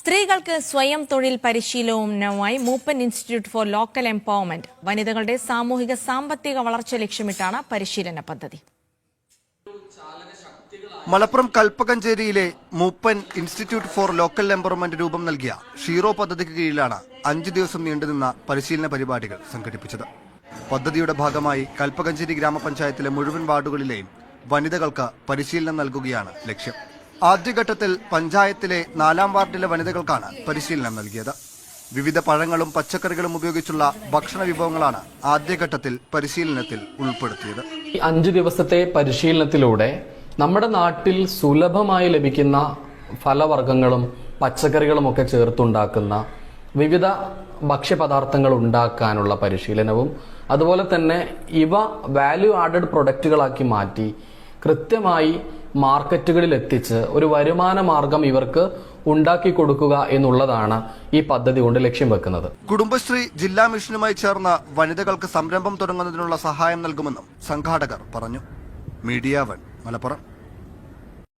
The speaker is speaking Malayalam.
സ്ത്രീകൾക്ക് സ്വയം തൊഴിൽ പരിശീലനവുമായി മൂപ്പൻ ഇൻസ്റ്റിറ്റ്യൂട്ട് ഫോർ ലോക്കൽ എംപവർമെന്റ് വനിതകളുടെ സാമൂഹിക സാമ്പത്തിക വളർച്ച ലക്ഷ്യമിട്ടാണ് പരിശീലന പദ്ധതി. മലപ്പുറം കൽപ്പകഞ്ചേരിയിലെ മൂപ്പൻ ഇൻസ്റ്റിറ്റ്യൂട്ട് ഫോർ ലോക്കൽ എംപവർമെന്റ് രൂപം നൽകിയ ഷീറോ പദ്ധതിക്ക് കീഴിലാണ് 5 ദിവസം നീണ്ടുനിന്ന പരിശീലന പരിപാടികൾ സംഘടിപ്പിച്ചത്. പദ്ധതിയുടെ ഭാഗമായി കൽപ്പകഞ്ചേരി ഗ്രാമപഞ്ചായത്തിലെ മുഴുവൻ വാർഡുകളിലെയും വനിതകൾക്ക് പരിശീലനം നൽകുകയാണ് ലക്ഷ്യം. ആദ്യഘട്ടത്തിൽ പഞ്ചായത്തിലെ 4ാം വാർഡിലെ വനിതകൾക്കാണ് പരിശീലനം നൽകിയത്. വിവിധ പഴങ്ങളും പച്ചക്കറികളും ഉപയോഗിച്ചുള്ള ഭക്ഷണ വിഭവങ്ങളാണ് ആദ്യഘട്ടത്തിൽ പരിശീലനത്തിൽ ഉൾപ്പെടുത്തിയത്. 5 ദിവസത്തെ പരിശീലനത്തിലൂടെ നമ്മുടെ നാട്ടിൽ സുലഭമായി ലഭിക്കുന്ന ഫലവർഗ്ഗങ്ങളും പച്ചക്കറികളും ഒക്കെ ചേർത്തുണ്ടാക്കുന്ന വിവിധ ഭക്ഷ്യപദാർത്ഥങ്ങൾ ഉണ്ടാക്കാനുള്ള പരിശീലനവും അതുപോലെ തന്നെ ഇവ വാല്യൂ ആഡഡ് പ്രൊഡക്റ്റുകളാക്കി മാറ്റി കൃത്യമായി മാർക്കറ്റുകളിൽ എത്തിച്ച് ഒരു വരുമാന മാർഗം ഇവർക്ക് ഉണ്ടാക്കി കൊടുക്കുക എന്നുള്ളതാണ് ഈ പദ്ധതി കൊണ്ട് ലക്ഷ്യം വെക്കുന്നത്. കുടുംബശ്രീ ജില്ലാ മിഷനുമായി ചേർന്ന് വനിതകൾക്ക് സംരംഭം തുടങ്ങുന്നതിനുള്ള സഹായം നൽകുമെന്നും സംഘാടകർ പറഞ്ഞു. മീഡിയ 1 മലപ്പുറം.